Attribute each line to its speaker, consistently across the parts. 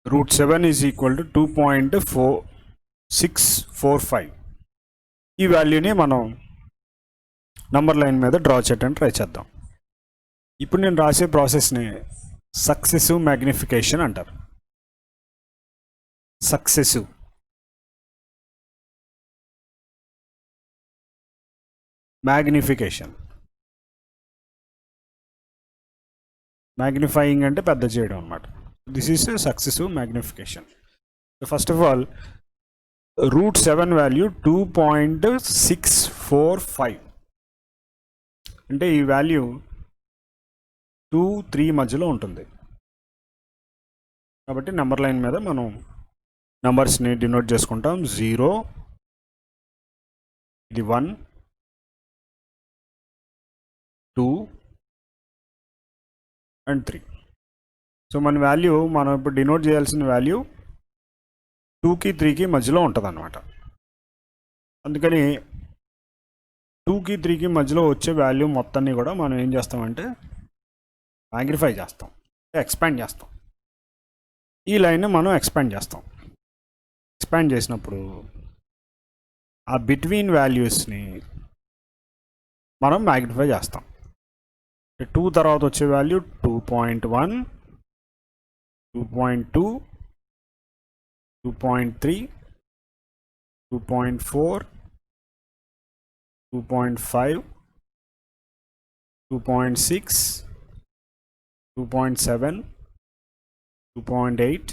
Speaker 1: Route 7 is equal to 2.4645. ఈ వాల్యూని మనం నంబర్ లైన్ మీద డ్రా చేయడానికి ట్రై చేద్దాం. ఇప్పుడు నేను రాసే ప్రాసెస్ని సక్సెసివ్ మ్యాగ్నిఫికేషన్ అంటారు. Successive magnification. మ్యాగ్నిఫైయింగ్ అంటే పెద్ద చేయడం అన్నమాట. This is successive magnification. First of all root 7 value 2.645 అంటే ఈ వాల్యూ 2, 3 మధ్యలో ఉంటుంది. కాబట్టి నెంబర్ లైన్ మీద మనం నంబర్స్ని డినోట్ చేసుకుంటాం. 0, ఇది 1, 2 అండ్ 3. సో మన వాల్యూ మనం ఇప్పుడు డినోట్ చేయాల్సిన వాల్యూ 2కి 3కి మధ్యలో ఉంటుంది అన్నమాట. అందుకని 2కి 3కి మధ్యలో వచ్చే వాల్యూ మొత్తాన్ని కూడా మనం ఏం చేస్తామంటే మ్యాగ్నిఫై చేస్తాం, ఎక్స్పాండ్ చేస్తాం. ఈ లైన్ని మనం ఎక్స్పాండ్ చేస్తాం. ఎక్స్పాండ్ చేసినప్పుడు ఆ బిట్వీన్ వాల్యూస్ని మనం మ్యాగ్నిఫై చేస్తాం. 2 తర్వాత వచ్చే వాల్యూ 2.1, 2.2, 2.3, 2.4, 2.5, 2.6, 2.7, 2.8,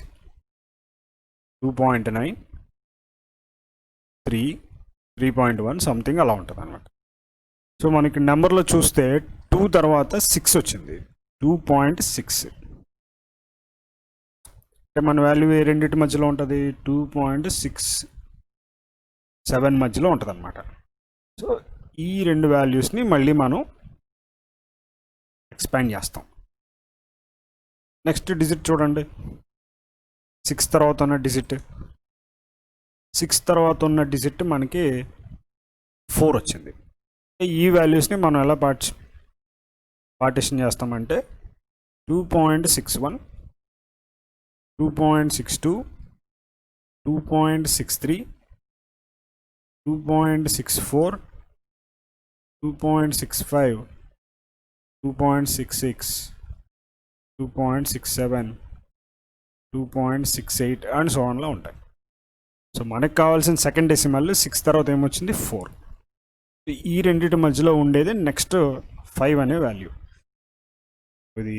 Speaker 1: 2.9, 3, 3.1 సంథింగ్ అలా ఉంటుంది అన్నమాట. సో మనకి నెంబర్లో చూస్తే 2 తర్వాత 6 వచ్చింది, 2.6. అంటే మన వాల్యూ ఏ రెండింటి మధ్యలో ఉంటుంది, 2.67 మధ్యలో ఉంటుంది అన్నమాట. సో ఈ రెండు వాల్యూస్ని మళ్ళీ మనం ఎక్స్పాండ్ చేస్తాం. నెక్స్ట్ డిజిట్ చూడండి, 6 తర్వాత ఉన్న డిజిట్. 6 తర్వాత ఉన్న డిజిట్ మనకి 4 వచ్చింది. ఈ వాల్యూస్ని మనం ఎలా పార్టిషన్ చేస్తామంటే 2.61, 2.62, 2.63, 2.64, 2.65, 2.66, 2.67, 2.68 అండ్ సో ఆన్లో ఉంటాయి. సో మనకు కావాల్సిన సెకండ్ డెసిమల్ 6 తర్వాత ఏమొచ్చింది 4. ఈ రెండింటి మధ్యలో ఉండేది నెక్స్ట్ 5 అనే వాల్యూ. ఇది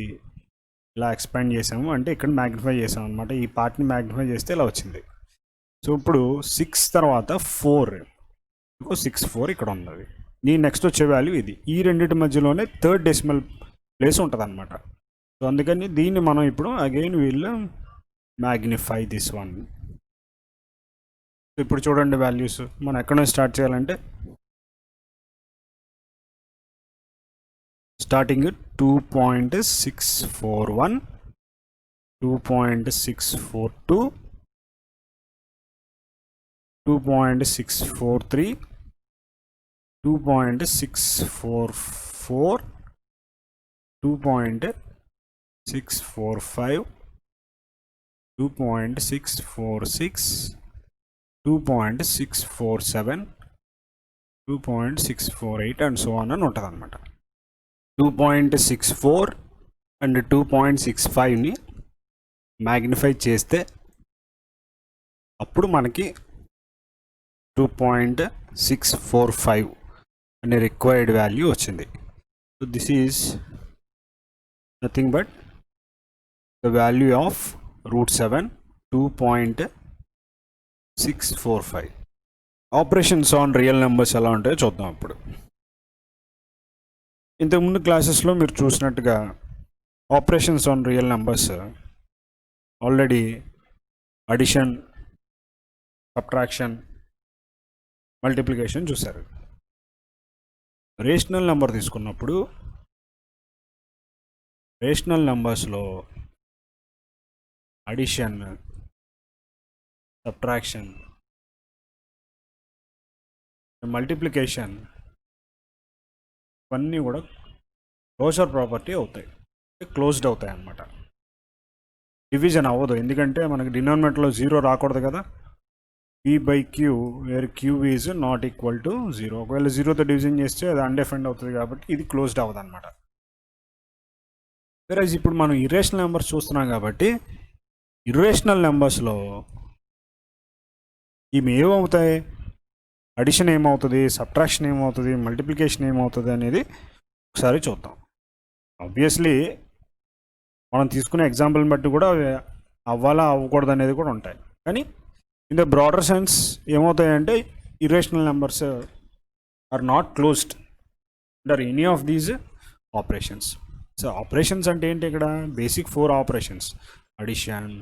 Speaker 1: ఇలా ఎక్స్పాండ్ చేసాము అంటే ఇక్కడ మ్యాగ్నిఫై చేసాము అనమాట. ఈ పార్ట్ని మ్యాగ్నిఫై చేస్తే ఇలా వచ్చింది. సో ఇప్పుడు 6 తర్వాత 4, 64 ఇక్కడ ఉన్నది. ఈ నెక్స్ట్ వచ్చే వాల్యూ ఇది. ఈ రెండింటి మధ్యలోనే థర్డ్ డెసిమల్ ప్లేస్ ఉంటుంది అనమాట. సో అందుకని దీన్ని మనం ఇప్పుడు అగైన్ వీళ్ళు మ్యాగ్నిఫై దిస్ వన్. ఇప్పుడు చూడండి వాల్యూస్ మనం ఎక్కడ నుంచి స్టార్ట్ చేయాలంటే స్టార్టింగ్ 2.641, 2.642, 2.643, 2.644, 2.645, 2.646, 2.647, 2.648 అండ్ సో ఆన్ అని ఉంటుంది అనమాట. 2.64 అండ్ 2.65ని మ్యాగ్నిఫై చేస్తే అప్పుడు మనకి 2.645 అనే రిక్వైర్డ్ వాల్యూ వచ్చింది. So this is nothing but the value of root 7, 2.645. Operations on real numbers ఎలా ఉంటాయో చూద్దాం ఇప్పుడు. ఇంతకుముందు క్లాసెస్లో మీరు చూసినట్టుగా operations on real numbers already addition, subtraction, multiplication చూశారు. రేషనల్ నెంబర్ తీసుకున్నప్పుడు రేషనల్ నెంబర్స్లో అడిషన్, సబ్ట్రాక్షన్, మల్టిప్లికేషన్ ఇవన్నీ కూడా క్లోజర్ ప్రాపర్టీ అవుతాయి, క్లోజ్డ్ అవుతాయి అన్నమాట. డివిజన్ అవ్వదు, ఎందుకంటే మనకి డినామినేటర్లో 0 రాకూడదు కదా. p by q where q is not equal to 0. ఒకవేళ 0తో డివిజన్ చేస్తే అది అన్డిఫైన్డ్ అవుతుంది కాబట్టి ఇది క్లోజ్డ్ అవ్వదు అనమాట. వేరే ఇప్పుడు మనం ఇర్రేషనల్ నెంబర్స్ చూస్తున్నాం కాబట్టి ఇర్రేషనల్ నెంబర్స్లో ఇవి ఏమవుతాయి, అడిషన్ ఏమవుతుంది, సబ్ట్రాక్షన్ ఏమవుతుంది, మల్టిప్లికేషన్ ఏమవుతుంది అనేది ఒకసారి చూద్దాం. ఆబ్వియస్లీ మనం తీసుకునే ఎగ్జాంపుల్ని బట్టి కూడా అవ్వాలా అవ్వకూడదు అనేది కూడా ఉంటాయి. కానీ ఇన్ ద బ్రాడర్ సెన్స్ ఏమవుతాయంటే irrational numbers are not closed under any of these operations. So operations అంటే ఏంటి, ఇక్కడ basic 4 operations: addition,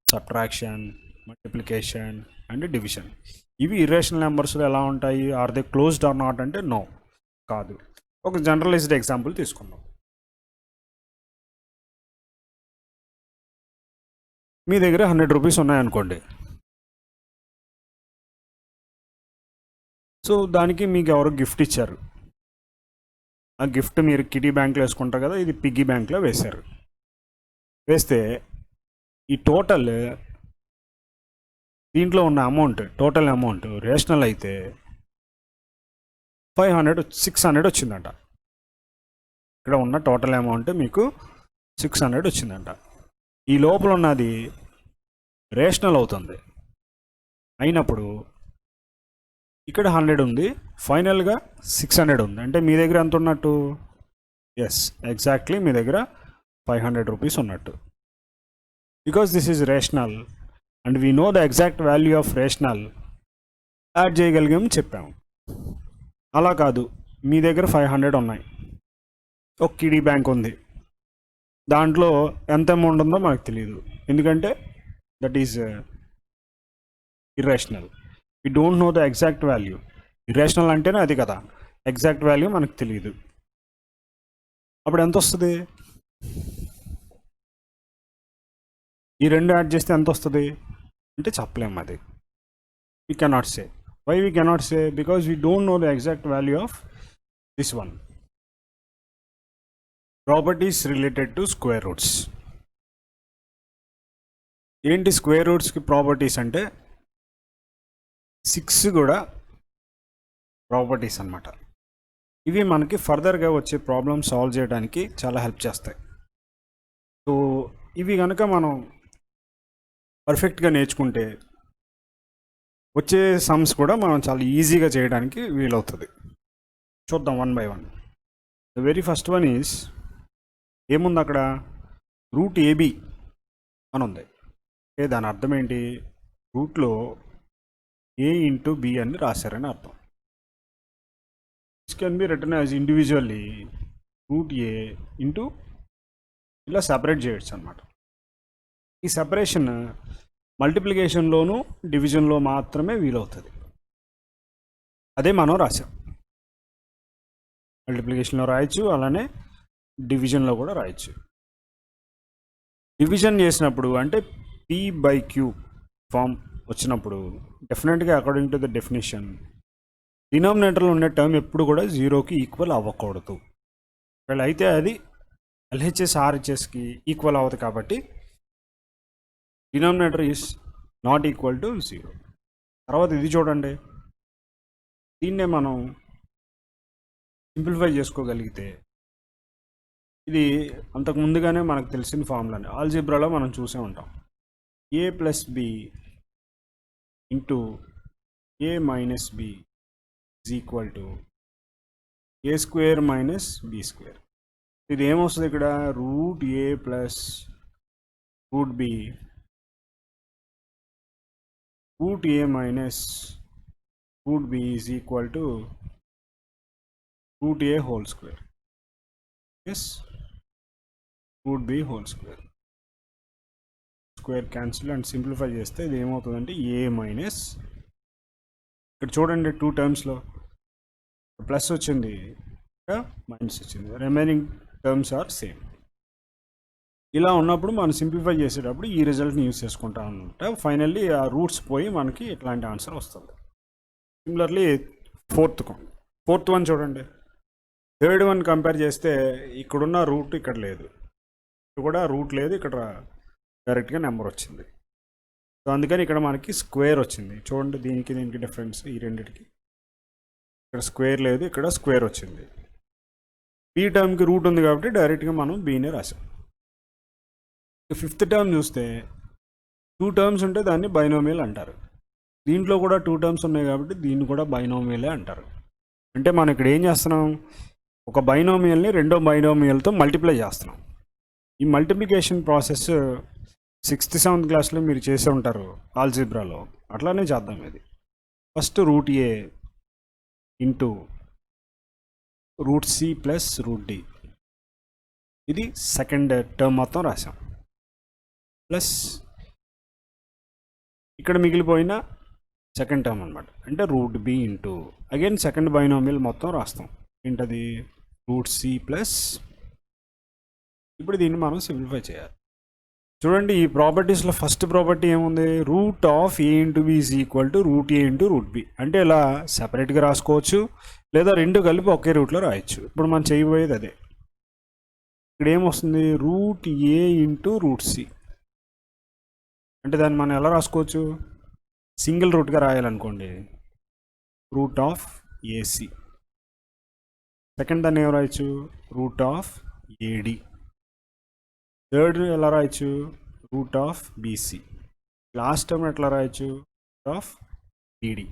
Speaker 1: subtraction, multiplication and division. ఇవి ఇర్రేషనల్ నెంబర్స్లో ఎలా ఉంటాయి, are they closed or not అంటే నో, కాదు. ఒక జనరలైజ్డ్ ఎగ్జాంపుల్ తీసుకుందాం. మీ దగ్గర 100 రూపీస్ ఉన్నాయనుకోండి. సో దానికి మీకు ఎవరో గిఫ్ట్ ఇచ్చారు. ఆ గిఫ్ట్ మీరు కిటీ బ్యాంక్లో వేసుకుంటారు కదా, ఇది పిగ్గీ బ్యాంక్లో వేశారు. వేస్తే ఈ టోటల్ దీంట్లో ఉన్న అమౌంట్, టోటల్ అమౌంట్ రేషనల్ అయితే 600 వచ్చిందంట. ఇక్కడ ఉన్న టోటల్ అమౌంట్ మీకు 600 వచ్చిందంట. ఈ లోపల ఉన్నది రేషనల్ అవుతుంది. అయినప్పుడు ఇక్కడ 100 ఉంది, ఫైనల్గా 600 ఉంది. అంటే మీ దగ్గర ఎంత ఉన్నట్టు, ఎస్ ఎగ్జాక్ట్లీ మీ దగ్గర 500 రూపీస్ ఉన్నట్టు. Because this is rational and we know the exact value of rational, add చేయగలిగాము చెప్పాము. అలా కాదు, మీ దగ్గర 500 ఉన్నాయి, ఒక కిడీ బ్యాంక్ ఉంది, దాంట్లో ఎంత అమౌంట్ ఉందో మనకు తెలియదు, ఎందుకంటే that is irrational. We don't know the exact value. Irrational అంటేనే అది కదా, ఎగ్జాక్ట్ వాల్యూ మనకు తెలియదు. అప్పుడు ఎంత వస్తుంది, ఈ రెండు యాడ్ చేస్తే ఎంత వస్తుంది అంటే చెప్పలేము. అది we cannot say. Why we cannot say? Because we don't know the exact value of this one. Properties related to square roots. ఏంటి స్క్వేర్ రూట్స్కి ప్రాపర్టీస్ అంటే 6 కూడా ప్రాపర్టీస్ అన్నమాట. ఇవి మనకి ఫర్దర్గా వచ్చే ప్రాబ్లమ్ సాల్వ్ చేయడానికి చాలా హెల్ప్ చేస్తాయి. సో ఇవి కనుక మనం పర్ఫెక్ట్గా నేర్చుకుంటే వచ్చే సమ్స్ కూడా మనం చాలా ఈజీగా చేయడానికి వీలవుతుంది. చూద్దాం one by one. The very first one is, ఏముంది అక్కడ, రూట్ ఏబి అని ఉంది. దాని అర్థం ఏంటి, రూట్లో ఏ ఇంటూ బి అని రాశారని అర్థం. This can be written as individually root A into, ఇలా సెపరేట్ చేయొచ్చు అనమాట. ఈ సెపరేషన్ మల్టిప్లికేషన్లోను డివిజన్లో మాత్రమే వీలవుతుంది. అదే మనం రాసాం. మల్టిప్లికేషన్లో రాయొచ్చు, అలానే డివిజన్లో కూడా రాయొచ్చు. డివిజన్ చేసినప్పుడు అంటే పీ బై క్యూ ఫామ్ వచ్చినప్పుడు డెఫినెట్గా అకార్డింగ్ టు ద డెఫినేషన్ డినామినేటర్లో ఉండే టర్మ్ ఎప్పుడు కూడా 0కి ఈక్వల్ అవ్వకూడదు. ఒకవేళ అయితే అది ఎల్హెచ్ఎస్ ఆర్హెచ్ఎస్కి ఈక్వల్ అవ్వదు కాబట్టి denominator is not equal to 0. తర్వాత ఇది చూడండి, దీన్నే మనం సింప్లిఫై చేసుకోగలిగితే ఇది అంతకు ముందుగానే మనకు తెలిసిన ఫార్ములాని ఆల్జీబ్రాలో మనం చూసే ఉంటాం. A plus B into A minus B is equal to A square minus B square. ఇది ఏమొస్తుంది ఇక్కడ, root A plus root B root A minus root B is equal to root A whole square. Yes, root B whole square. Square cancel and simplify చేస్తే ఇది ఏమవుతుందంటే A minus, ఇక్కడ చూడండి 2 టర్మ్స్లో plus వచ్చింది, మైనస్ వచ్చింది, రిమైనింగ్ టర్మ్స్ ఆర్ సేమ్. ఇలా ఉన్నప్పుడు మనం సింప్లిఫై చేసేటప్పుడు ఈ రిజల్ట్ని యూజ్ చేసుకుంటాం అనమాట. ఫైనల్లీ ఆ రూట్స్ పోయి మనకి ఇట్లాంటి ఆన్సర్ వస్తుంది. సిమిలర్లీ ఫోర్త్ వన్ చూడండి, థర్డ్ వన్ కంపేర్ చేస్తే ఇక్కడున్న రూట్ ఇక్కడ లేదు, ఇక్కడ కూడా రూట్ లేదు, ఇక్కడ డైరెక్ట్గా నెంబర్ వచ్చింది. సో అందుకని ఇక్కడ మనకి స్క్వేర్ వచ్చింది. చూడండి దీనికి డిఫరెన్స్ ఈ రెండింటికి. ఇక్కడ స్క్వేర్ లేదు, ఇక్కడ స్క్వేర్ వచ్చింది. బీ టర్మ్కి రూట్ ఉంది కాబట్టి డైరెక్ట్గా మనం బీనే రాసాం. ఫిఫ్త్ టర్మ్ చూస్తే 2 టర్మ్స్ ఉంటే దాన్ని బైనోమియల్ అంటారు. దీంట్లో కూడా 2 టర్మ్స్ ఉన్నాయి కాబట్టి దీన్ని కూడా బైనోమియలే అంటారు. అంటే మనం ఇక్కడ ఏం చేస్తున్నాం, ఒక బైనోమియల్ని రెండో బైనోమియల్తో మల్టిప్లై చేస్తున్నాం. ఈ మల్టిప్లికేషన్ ప్రాసెస్ 6th 7th క్లాస్లో మీరు చేసే ఉంటారు ఆల్జీబ్రాలో. అట్లానే చేద్దాం. ఇది ఫస్ట్ రూట్ ఏ into root C plus root D, ఇది సెకండ్ టర్మ్ మొత్తం రాసాం. ప్లస్ ఇక్కడ మిగిలిపోయిన సెకండ్ టర్మ్ అనమాట, అంటే root B into again second binomial మొత్తం రాస్తాం. ఏంటది, రూట్ సి ప్లస్. ఇప్పుడు దీన్ని మనం సింప్లిఫై చేయాలి. చూడండి ఈ ప్రాపర్టీస్లో ఫస్ట్ ప్రాపర్టీ ఏముంది, root of a into b is equal to root A into root b. అంటే ఇలా సపరేట్గా రాసుకోవచ్చు, లేదా రెండు కలిపి ఒకే రూట్లో రాయొచ్చు. ఇప్పుడు మనం చేయబోయేది అదే. ఇక్కడ ఏమొస్తుంది, రూట్ ఏ ఇంటూ రూట్ సి. అంటే దాన్ని మనం ఎలా రాసుకోవచ్చు, సింగిల్ రూట్గా రాయాలనుకోండి, రూట్ ఆఫ్ ఏసి. సెకండ్ దాన్ని ఏం రాయొచ్చు, రూట్ ఆఫ్ ఏడి. థర్డ్ ఎలా రాయొచ్చు, root of BC. Last term ఎట్లా రాయొచ్చు, root of BD.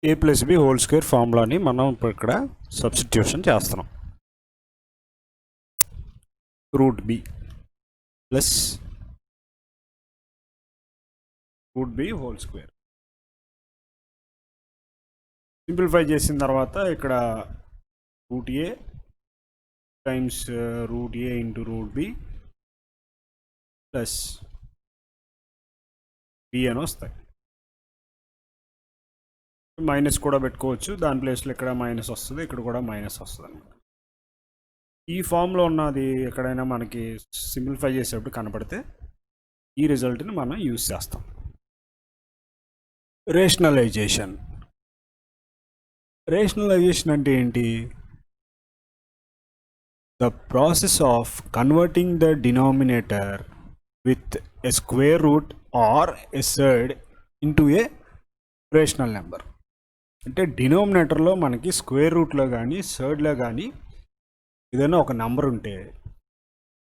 Speaker 1: A plus B whole square ఫార్ములాని మనం ఇప్పుడు ఇక్కడ సబ్స్టిట్యూషన్ చేస్తున్నాం. Root B plus root B whole square. Simplify చేసిన తర్వాత ఇక్కడ root A times root A into root B plus B అని వస్తాయి. మైనస్ కూడా పెట్టుకోవచ్చు, దాని ప్లేస్లో ఇక్కడ మైనస్ వస్తుంది, ఇక్కడ కూడా మైనస్ వస్తుంది అనమాట. ఈ ఫామ్లో ఉన్నది ఎక్కడైనా మనకి సింప్లిఫై చేసేటప్పుడు కనపడితే ఈ రిజల్ట్ని మనం యూజ్ చేస్తాం. రేషనలైజేషన్. రేషనలైజేషన్ అంటే ఏంటి, the process of converting the denominator with a square root or a surd into a rational number. అంటే డినామినేటర్లో మనకి స్క్వేర్ రూట్లో కానీ సర్డ్లో కానీ ఏదైనా ఒక నెంబర్ ఉంటే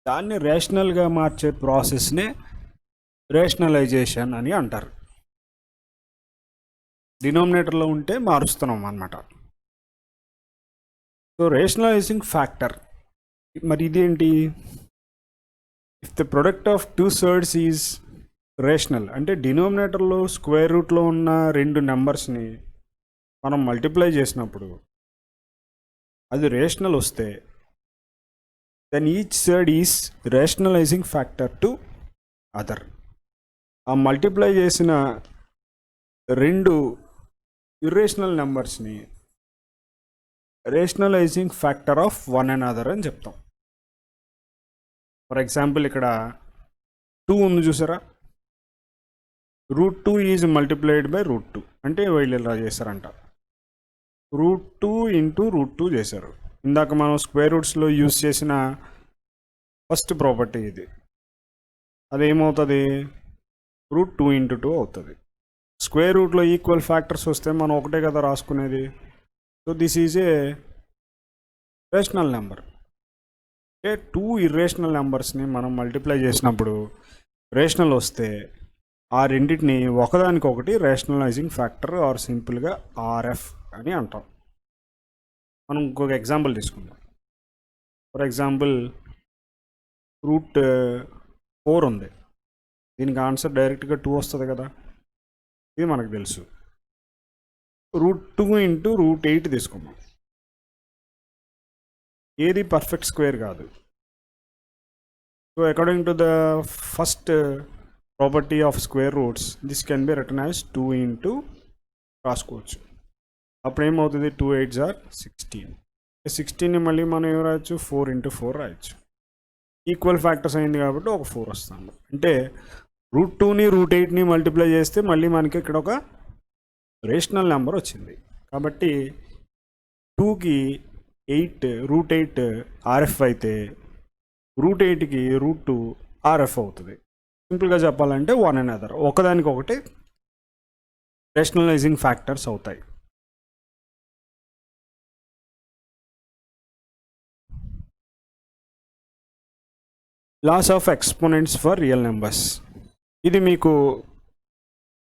Speaker 1: దాన్ని రేషనల్గా మార్చే ప్రాసెస్నే రేషనలైజేషన్ అని అంటారు. డినామినేటర్లో ఉంటే మారుస్తున్నాం అన్నమాట. సో రేషనలైజింగ్ ఫ్యాక్టర్, మరి ఇదేంటి, if the product of 2 surds is rational, అంటే డినామినేటర్లో స్క్వేర్ రూట్లో ఉన్న రెండు నెంబర్స్ని మనం మల్టిప్లై చేసినప్పుడు అది రేషనల్ వస్తే then each surd is rationalising factor to other. ఆ మల్టిప్లై చేసిన రెండు ఇర్రేషనల్ నెంబర్స్ని rationalising factor of one and other అని చెప్తాం. ఫర్ ఎగ్జాంపుల్ ఇక్కడ 2 ఉంది చూసారా, root 2 is multiplied by root 2. అంటే వీళ్ళు ఇలా చేశారంట, రూట్ 2 ఇంటూ రూట్ 2 చేశారు. ఇందాక మనం స్క్వేర్ రూట్స్లో యూజ్ చేసిన ఫస్ట్ ప్రాపర్టీ ఇది. అదేమవుతుంది, రూట్ 2 ఇంటూ 2 అవుతుంది. స్క్వేర్ రూట్లో ఈక్వల్ ఫ్యాక్టర్స్ వస్తే మనం ఒకటే కదా రాసుకునేది. So this is a rational number. అంటే 2 ఇర్రేషనల్ నెంబర్స్ని మనం మల్టిప్లై చేసినప్పుడు రేషనల్ వస్తే ఆ రెండింటిని ఒకదానికొకటి రేషనలైజింగ్ ఫ్యాక్టర్ ఆర్ సింపుల్గా ఆర్ఎఫ్ అని అంటాం. మనం ఇంకొక ఎగ్జాంపుల్ తీసుకుందాం. ఫర్ ఎగ్జాంపుల్ రూట్ 4 ఉంది, దీనికి ఆన్సర్ డైరెక్ట్గా 2 వస్తుంది కదా. ఇది మనకు తెలుసు. √2 ఇంటూ √8 తీసుకున్నాం. ఏది పర్ఫెక్ట్ స్క్వేర్ కాదు. So according to the first property of square roots this can be written as 2 into రాసుకోవచ్చు. అప్పుడు ఏమవుతుంది, 2 8s are 16. 16ని మళ్ళీ మనం ఏం రాయొచ్చు, 4 ఇంటూ 4 రాయొచ్చు. ఈక్వల్ ఫ్యాక్టర్స్ అయింది కాబట్టి ఒక 4 వస్తుంది. అంటే √2ని √8ని మల్టిప్లై చేస్తే మళ్ళీ మనకి ఇక్కడ ఒక రేషనల్ నెంబర్ వచ్చింది. కాబట్టి 2కి 8 √8 RF అయితే √8కి √2 RF అవుతుంది. సింపుల్గా చెప్పాలంటే వన్ అండ్ అదర్, ఒకదానికి ఒకటి రేషనలైజింగ్ ఫ్యాక్టర్స్ అవుతాయి. Laws of exponents for real numbers. ఇది మీకు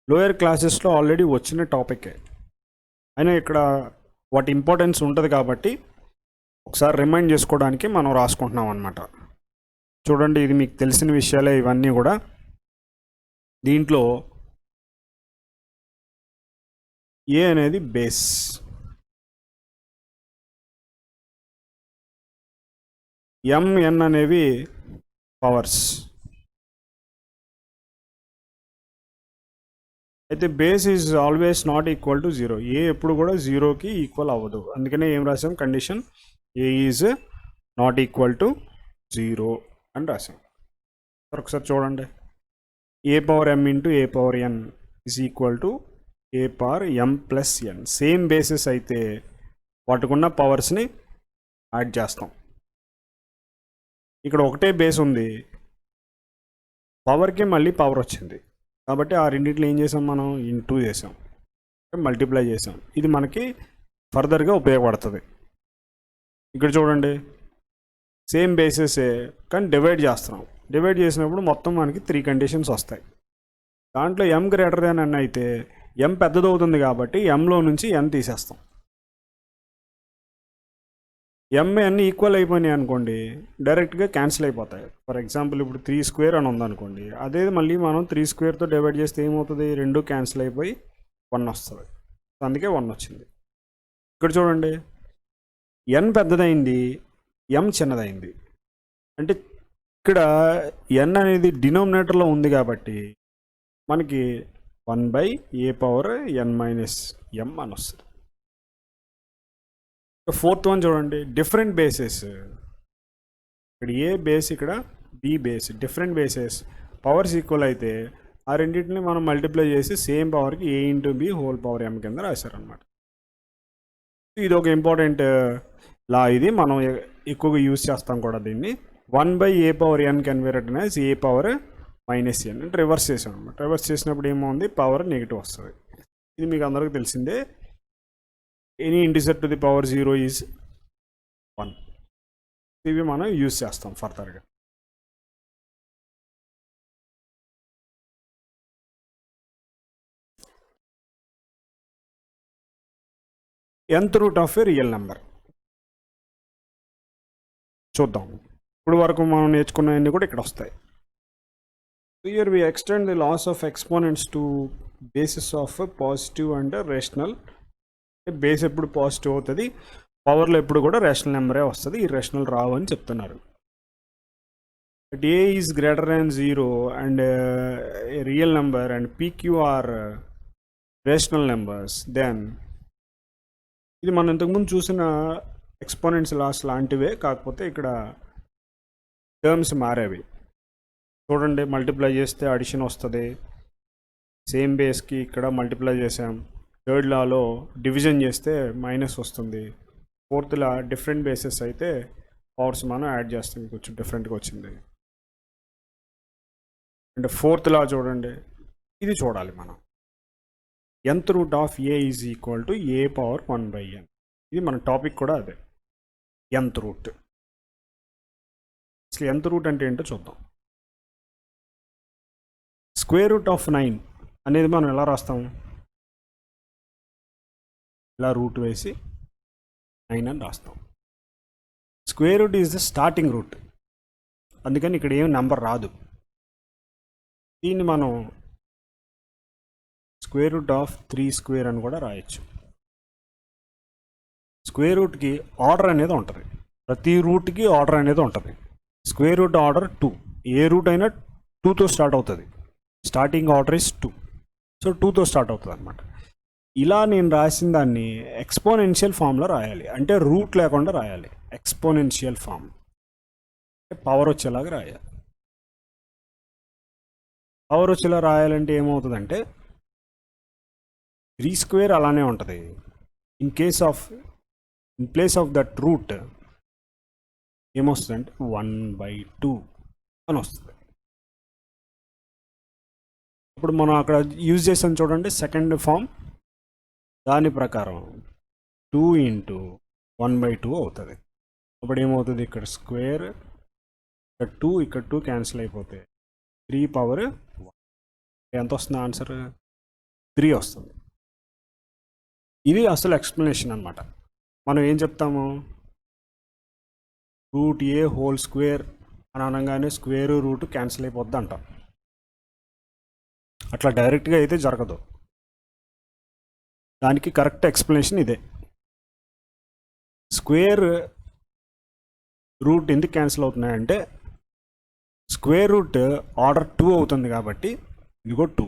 Speaker 1: లోయర్ క్లాసెస్లో ఆల్రెడీ వచ్చిన టాపికే, అయినా ఇక్కడ వాటి ఇంపార్టెన్స్ ఉంటుంది కాబట్టి ఒకసారి రిమైండ్ చేసుకోవడానికి మనం రాసుకుంటున్నాం అన్నమాట. చూడండి, ఇది మీకు తెలిసిన విషయాలే ఇవన్నీ కూడా. దీంట్లో ఏ అనేది బేస్, MN అనేవి పవర్స్. అయితే base is always not equal to 0. A ఎప్పుడు కూడా 0కి ఈక్వల్ అవ్వదు. అందుకనే ఏం రాసాం, condition A is not equal to 0 అని రాసాం. ఒకసారి చూడండి, A power M into A power N is equal to A power M plus N. Same bases అయితే వాటికున్న పవర్స్ని యాడ్ చేస్తాం. ఇక్కడ ఒకటే బేస్ ఉంది, పవర్కి మళ్ళీ పవర్ వచ్చింది కాబట్టి ఆ రెండింటిలో ఏం చేసాం, మనం ఇంటూ చేసాం, మల్టిప్లై చేసాం. ఇది మనకి ఫర్దర్గా ఉపయోగపడుతుంది. ఇక్కడ చూడండి, సేమ్ బేసెసే కానీ డివైడ్ చేస్తున్నాం. డివైడ్ చేసినప్పుడు మొత్తం మనకి 3 కండిషన్స్ వస్తాయి. దాంట్లో M గ్రేటర్ దాన్ N అయితే M పెద్దదవుతుంది కాబట్టి Mలో నుంచి N తీసేస్తాం. MN ఈక్వల్ అయిపోయినాయి అనుకోండి, డైరెక్ట్గా క్యాన్సిల్ అయిపోతాయి. ఫర్ ఎగ్జాంపుల్ ఇప్పుడు 3 స్క్వేర్ అని ఉందనుకోండి, అదే మళ్ళీ మనం 3 స్క్వేర్తో డివైడ్ చేస్తే ఏమవుతుంది, 2 క్యాన్సిల్ అయిపోయి 1 వస్తుంది. అందుకే 1 వచ్చింది. ఇక్కడ చూడండి, N పెద్దదైంది, M చిన్నదైంది. అంటే ఇక్కడ N అనేది డినోమినేటర్లో ఉంది కాబట్టి మనకి 1/a⁻n - m అని వస్తుంది. ఫోర్త్ వన్ చూడండి, డిఫరెంట్ బేసెస్. ఇక్కడ ఏ బేస్, ఇక్కడ B base, different bases powers equal అయితే ఆ రెండింటిని మనం మల్టిప్లై చేసి సేమ్ పవర్కి a into b whole power m కింద రాశారనమాట. ఇది ఒక ఇంపార్టెంట్ లా, ఇది మనం ఎక్కువగా యూజ్ చేస్తాం కూడా దీన్ని. 1/a⁻n can be written as a⁻n అంటే రివర్స్ చేసాం అనమాట. రివర్స్ చేసినప్పుడు ఏమవుతుంది, పవర్ నెగిటివ్ వస్తుంది. ఇది మీకు అందరికీ తెలిసిందే. Any integer to the power 0 is 1. ఇవి మనం యూజ్ చేస్తాం ఫర్దర్గా. nth root of a real number చూద్దాం. ఇప్పుడు వరకు మనం నేర్చుకున్నవన్నీ కూడా ఇక్కడ వస్తాయి. Here we extend the laws of exponents to bases of positive and rational. Base ఎప్పుడు పాజిటివ్ అవుతుంది, పవర్లో ఎప్పుడు కూడా రేషనల్ నెంబరే వస్తుంది, ఈ రేషనల్ రావు అని చెప్తున్నారు. But a is greater than 0 and a real number and PQ are rational numbers, then ఇది మనం ఇంతకుముందు చూసిన ఎక్స్పోనెంట్స్ లాస్ లాంటివే, కాకపోతే ఇక్కడ టర్మ్స్ మారేవి. చూడండి, మల్టిప్లై చేస్తే అడిషన్ వస్తుంది, సేమ్ బేస్కి ఇక్కడ మల్టిప్లై చేసాం. థర్డ్ లాలో డివిజన్ చేస్తే మైనస్ వస్తుంది. ఫోర్త్ లా డిఫరెంట్ బేసెస్ అయితే పవర్స్ మనం యాడ్ చేస్తాం, కొంచెం డిఫరెంట్గా వచ్చింది. అండ్ ఫోర్త్ లా చూడండి, ఇది చూడాలి మనం. nth root of a is equal to a⁻1/n. ఇది మన టాపిక్ కూడా అదే, nth రూట్. అసలు nth రూట్ అంటే ఏంటో చూద్దాం. స్క్వేర్ రూట్ ఆఫ్ 9 అనేది మనం ఎలా రాస్తాం, ఇలా రూట్ వేసి 9 అని రాస్తాం. Square root is the starting root, అందుకని ఇక్కడ ఏం నెంబర్ రాదు. దీన్ని మనం స్క్వేర్ రూట్ ఆఫ్ 3 స్క్వేర్ అని కూడా రాయొచ్చు. స్క్వేర్ రూట్కి ఆర్డర్ అనేది ఉంటుంది, ప్రతి రూట్కి ఆర్డర్ అనేది ఉంటుంది. స్క్వేర్ రూట్ ఆర్డర్ 2, ఏ రూట్ అయినా 2తో స్టార్ట్ అవుతుంది. స్టార్టింగ్ ఆర్డర్ ఇస్ 2, సో 2తో స్టార్ట్ అవుతుంది అనమాట. ఇలా నేను రాసిన దాన్ని ఎక్స్పోనెన్షియల్ ఫామ్లో రాయాలి, అంటే రూట్ లేకుండా రాయాలి. ఎక్స్పోనెన్షియల్ ఫామ్ పవర్ వచ్చేలాగా రాయాలి. పవర్ వచ్చేలా రాయాలంటే ఏమవుతుందంటే 3 స్క్వేర్ అలానే ఉంటుంది. In place of that root ఏమొస్తుందంటే 1/2 అని వస్తుంది. ఇప్పుడు మనం అక్కడ యూజ్ చేసాం చూడండి సెకండ్ ఫామ్, దాని ప్రకారం 2 × 1/2 అవుతుంది. అప్పుడు ఏమవుతుంది, ఇక్కడ స్క్వేర్, ఇక్కడ 2, ఇక్కడ 2 క్యాన్సిల్ అయిపోతే 3/1 ఎంత వస్తుంది ఆన్సర్? 3 వస్తుంది. ఇది అసలు ఎక్స్ప్లెనేషన్ అనమాట. మనం ఏం చెప్తాము, రూట్ ఏ హోల్ స్క్వేర్ అని అనగానే స్క్వేర్ రూట్ క్యాన్సిల్ అయిపోద్ది అంటాం. అట్లా డైరెక్ట్గా అయితే జరగదు. దానికి కరెక్ట్ ఎక్స్ప్లెనేషన్ ఇదే. స్క్వేర్ రూట్ ఎందుకు క్యాన్సిల్ అవుతున్నాయంటే స్క్వేర్ రూట్ ఆర్డర్ 2 అవుతుంది కాబట్టి ఇదిగో 2.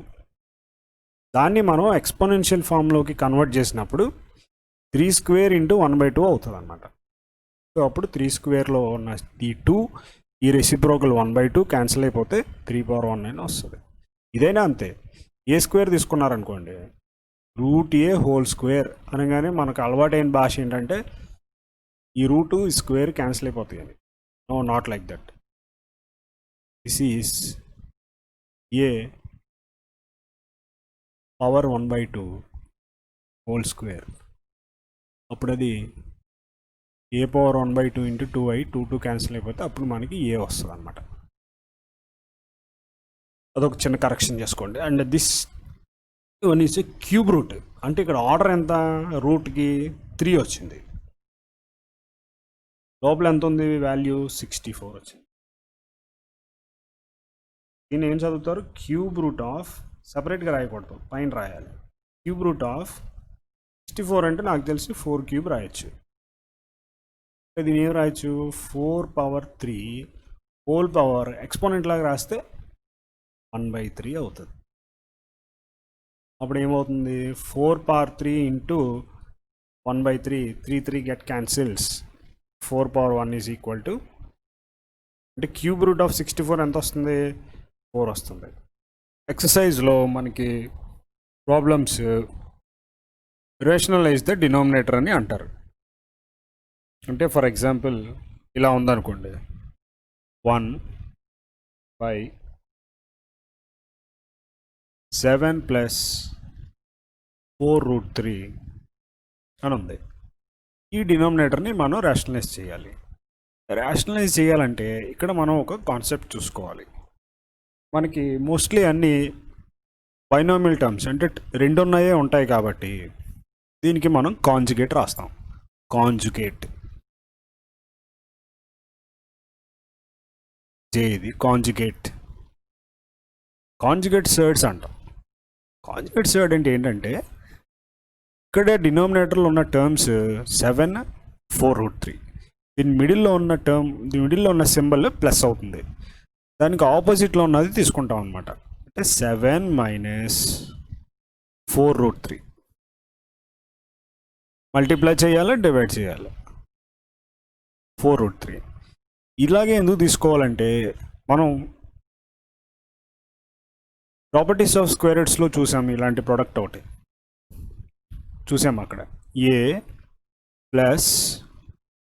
Speaker 1: దాన్ని మనం ఎక్స్పోనెన్షియల్ ఫామ్లోకి కన్వర్ట్ చేసినప్పుడు 3 స్క్వేర్ × 1/2 అవుతుంది అనమాట. సో అప్పుడు 3 స్క్వేర్లో ఉన్న ఈ 2, ఈ రెసిప్రోకల్ 1/2 క్యాన్సిల్ అయిపోతే 3/1 అని వస్తుంది. ఇదైనా అంతే. ఏ square తీసుకున్నారనుకోండి, route A whole square అనగానే మనకు అలవాటైన భాష ఏంటంటే ఈ రూటు ఈ స్క్వేర్ క్యాన్సిల్ అయిపోతాయి అని. No, not like that. This is a power 1/2 whole square. అప్పుడు అది ఏ పవర్ 1/2 × 2i, 2 క్యాన్సిల్ అయిపోతే అప్పుడు మనకి ఏ వస్తుంది అనమాట. అదొక చిన్న కరెక్షన్ చేసుకోండి. And this one is a cube root, అంటే ఇక్కడ ఆర్డర్ ఎంత, రూట్కి 3 వచ్చింది, లోపల ఎంత ఉంది వాల్యూ 64 వచ్చింది. దీన్ని ఏం చదువుతారు, క్యూబ్ రూట్ ఆఫ్, సపరేట్గా రాయకూడదు, పైన రాయాలి. క్యూబ్ రూట్ ఆఫ్ 64 అంటే నాకు తెలిసి 4³ రాయొచ్చు. దీన్ని ఏం రాయొచ్చు, 4/3 హోల్ పవర్ ఎక్స్పోనెంట్ లాగా రాస్తే 1/3 అవుతుంది. అప్పుడు ఏమవుతుంది, 4/3 × 1/3, 3 get cancels, 4/1 is equal to, అంటే క్యూబ్ రూట్ ఆఫ్ 64 ఎంత వస్తుంది, 4 వస్తుంది. ఎక్సర్సైజ్లో మనకి ప్రాబ్లమ్స్ రేషనలైజ్ ద డినామినేటర్ అని అంటారు. అంటే ఫర్ ఎగ్జాంపుల్ ఇలా ఉందనుకోండి, 1/7 + 4√3 అని ఉంది. ఈ డినామినేటర్ని మనం రేషనలైజ్ చేయాలి. రేషనలైజ్ చేయాలంటే ఇక్కడ మనం ఒక కాన్సెప్ట్ చూసుకోవాలి. మనకి మోస్ట్లీ అన్ని బైనామియల్ టర్మ్స్ అంటే 2 ఉన్నాయే ఉంటాయి కాబట్టి దీనికి మనం కాంజుగేట్ రాస్తాం. కాంజుగేట్ ఇది కాంజుగేట్ సర్డ్స్ అంటాం. కాంజుగేట్ సర్డ్ అంటే ఏంటంటే ఇక్కడ డినామినేటర్లో ఉన్న టర్మ్స్ 7, 4√3, దీని మిడిల్లో ఉన్న సింబల్ ప్లస్ అవుతుంది, దానికి ఆపోజిట్లో ఉన్నది తీసుకుంటాం అనమాట. అంటే 7 - 4√3 మల్టిప్లై చేయాలి, డివైడ్ చేయాలి, 4√3. ఇలాగే ఎందుకు తీసుకోవాలంటే మనం ప్రాపర్టీస్ ఆఫ్ స్క్వేర్ రూట్స్లో చూసాం, ఇలాంటి ప్రోడక్ట్ ఒకటి చూసాం అక్కడ, a +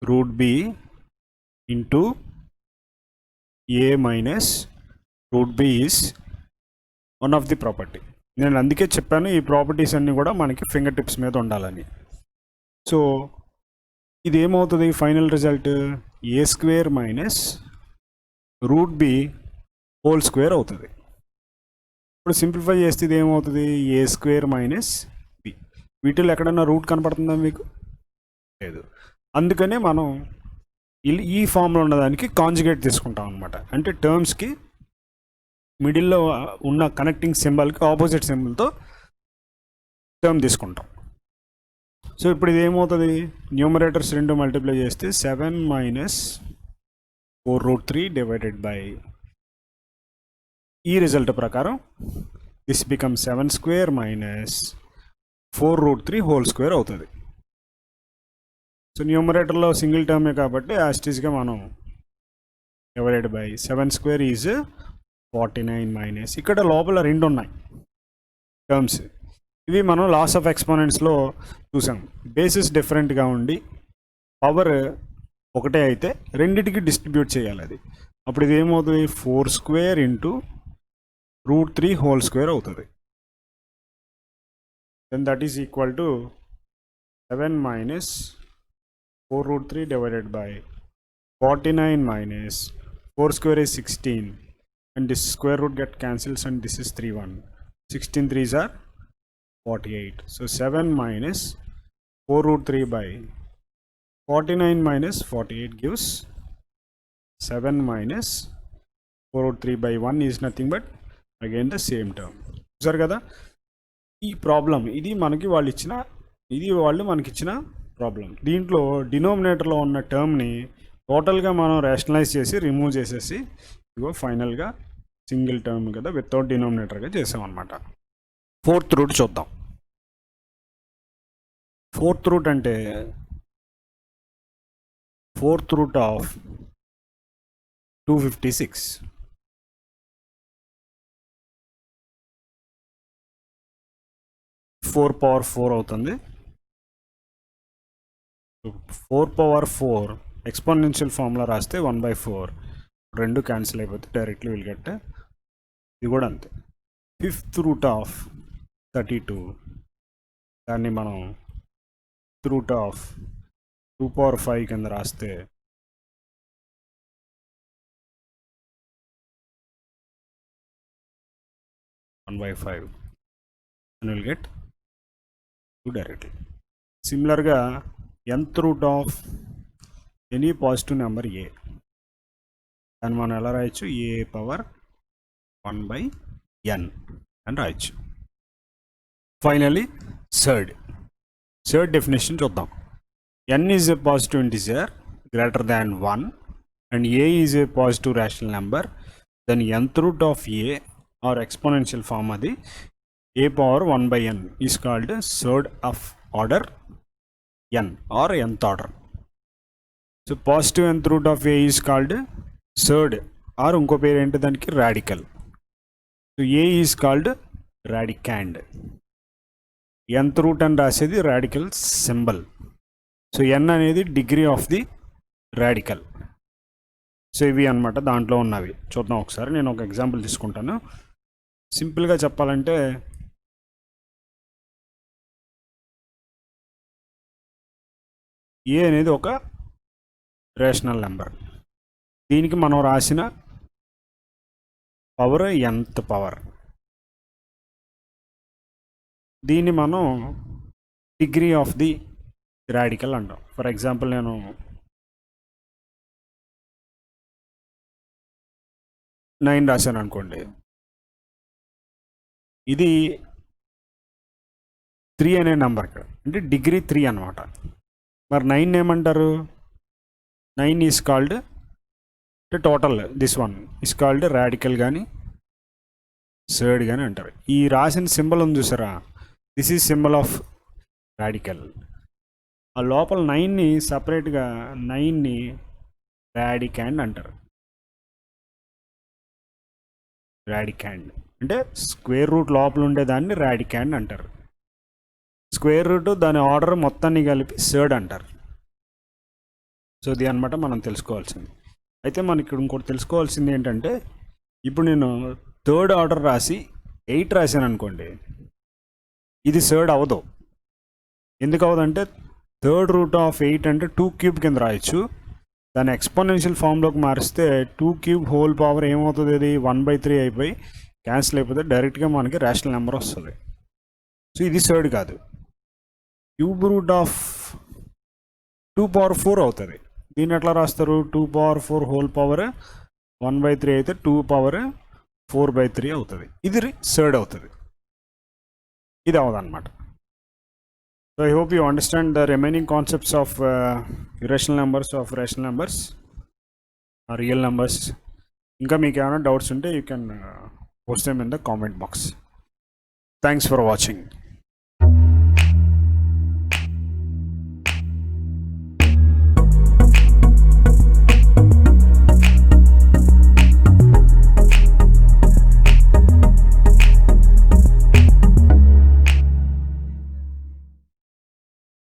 Speaker 1: √b × a - √b is one of the property. నేను అందుకే చెప్పాను ఈ ప్రాపర్టీస్ అన్నీ కూడా మనకి ఫింగర్ టిప్స్ మీద ఉండాలని. సో ఇది ఏమవుతుంది, final result a² - √b whole square అవుతుంది. ఇప్పుడు సింప్లిఫై చేస్తే ఇది ఏమవుతుంది, a² - b. వీటిలో ఎక్కడన్నా రూట్ కనపడుతుందా మీకు? లేదు. అందుకనే మనం ఈ ఫామ్లో ఉన్నదానికి కాంజుగేట్ తీసుకుంటాం అనమాట. అంటే టర్మ్స్కి మిడిల్లో ఉన్న కనెక్టింగ్ సింబల్కి ఆపోజిట్ సింబల్తో టర్మ్ తీసుకుంటాం. సో ఇప్పుడు ఇది ఏమవుతుంది, న్యూమరేటర్స్ రెండు మల్టిప్లై చేస్తే 7 మైనస్ 4√3 డివైడెడ్ బై ఈ రిజల్ట్ ప్రకారం this become 7 square minus 4√3 whole square అవుతుంది. సో న్యూమరేటర్లో సింగిల్ టర్మే కాబట్టి యాస్టీస్గా మనం divided by 7 square is 49 minus ఇక్కడ లోపల రెండు ఉన్నాయి టర్మ్స్. ఇవి మనం లాస్ ఆఫ్ ఎక్స్పోనెంట్స్లో చూసాం. బేసిస్ డిఫరెంట్గా ఉండి పవర్ ఒకటే అయితే రెండిటికి డిస్ట్రిబ్యూట్ చేయాలి. అది అప్పుడు ఇది ఏమవుతుంది, 4 స్క్వేర్ ఇంటూ √3 హోల్ స్క్వేర్ అవుతుంది. Then that is equal to 7 minus 4√3 divided by 49 minus 4 square is 16 and this square root get cancels and this is 3 1. 16 3s are 48. So 7 minus 4√3 by 49 minus 48 gives 7 minus 4√3 by 1 is nothing but again the same term. చూసారు కదా ఈ problem, ఇది వాళ్ళు మనకి ఇచ్చిన problem. దీంట్లో డినోమినేటర్లో ఉన్న టర్మ్ని టోటల్గా మనం రేషనలైజ్ చేసి రిమూవ్ చేసేసి ఇగో ఫైనల్గా సింగిల్ టర్మ్ కదా వితౌట్ డినోమినేటర్గా చేసామన్నమాట. ఫోర్త్ రూట్ చూద్దాం. ఫోర్త్ రూట్ అంటే fourth root of 256. Four power 4 అవుతుంది. 4 పవర్ 4 ఎక్స్పోనెన్షియల్ ఫార్ములా రాస్తే 1/4 రెండు క్యాన్సిల్ అయిపోతే డైరెక్ట్లీ విల్ గెట్. ఇది కూడా అంతే. ఫిఫ్త్ రూట్ ఆఫ్ 32 దాన్ని మనం రూట్ ఆఫ్ 2 పవర్ 5 కింద రాస్తే 1/5 and we'll get 2 directly. సిమిలర్గా nth root of any positive number A దాన్ని మనం ఎలా రాయొచ్చు, ఏ పవర్ 1/n అని రాయొచ్చు. ఫైనలీ థర్డ్ డెఫినేషన్ చూద్దాం. n is a positive integer greater than 1 and A is a positive rational number, then nth root of A or exponential form అది a power 1/n is called third of order n or nth order. So positive nth root of a is called third or ఇంకో పేరు ఏంటి దానికి radical. So a is called radicand. nth root అని రాసేది radical symbol. So n అనేది degree of the radical. So ఇవి అన్నమాట దాంట్లో ఉన్నవి. చూద్దాం ఒకసారి. నేను ఒక ఎగ్జాంపుల్ తీసుకుంటాను. సింపుల్గా చెప్పాలంటే ఏ అనేది ఒక రేషనల్ నెంబర్. దీనికి మనం రాసిన పవర్ nth పవర్. దీన్ని మనం డిగ్రీ ఆఫ్ ది రాడికల్ అంటాం. ఫర్ ఎగ్జాంపుల్ నేను 9 రాశాను అనుకోండి, ఇది 3 అనే నెంబర్ అంటే డిగ్రీ 3 అనమాట. మరి 9 ఏమంటారు, 9 ఈజ్ కాల్డ్ అంటే total this one is called radical కానీ థర్డ్ కానీ అంటారు. ఈ రాసిన సింబల్ ఉంది చూసారా, this is symbol of radical. ఆ లోపల 9ని సపరేట్గా 9ని రాడికాండ్ అంటారు. రాడికాండ్ అంటే స్క్వేర్ రూట్ లోపల ఉండేదాన్ని రాడికాండ్ అంటారు. స్క్వేర్ రూట్ దాని ఆర్డర్ మొత్తాన్ని కలిపి థర్డ్ అంటారు. సో ఇది అనమాట మనం తెలుసుకోవాల్సింది. అయితే మనకి ఇక్కడ ఇంకోటి తెలుసుకోవాల్సింది ఏంటంటే, ఇప్పుడు నేను థర్డ్ ఆర్డర్ రాసి 8 రాశాను అనుకోండి, ఇది థర్డ్ అవ్వదు. ఎందుకు అవ్వదంటే థర్డ్ రూట్ ఆఫ్ 8 అంటే 2 క్యూబ్ కింద రాయొచ్చు. దాన్ని ఎక్స్పోనెన్షియల్ ఫామ్లోకి మారిస్తే 2 క్యూబ్ హోల్ పవర్ ఏమవుతుంది, అది 1/3 అయిపోయి క్యాన్సిల్ అయిపోతే డైరెక్ట్గా మనకి రేషనల్ నెంబర్ వస్తుంది. సో ఇది థర్డ్ కాదు. క్యూబ్ రూట్ ఆఫ్ 2 పవర్ 4 అవుతుంది. దీన్ని ఎట్లా రాస్తారు, 2 పవర్ 4 హోల్ పవర్ 1/3 అయితే 2 పవర్ 4/3 అవుతుంది. ఇది థర్డ్ అవుతుంది. ఇది అవ్వదన్నమాట. So I hope you understand the remaining concepts of irrational numbers, of rational numbers, real numbers. ఇంకా మీకు ఏమైనా డౌట్స్ ఉంటే you can post them in the comment box. Thanks for watching.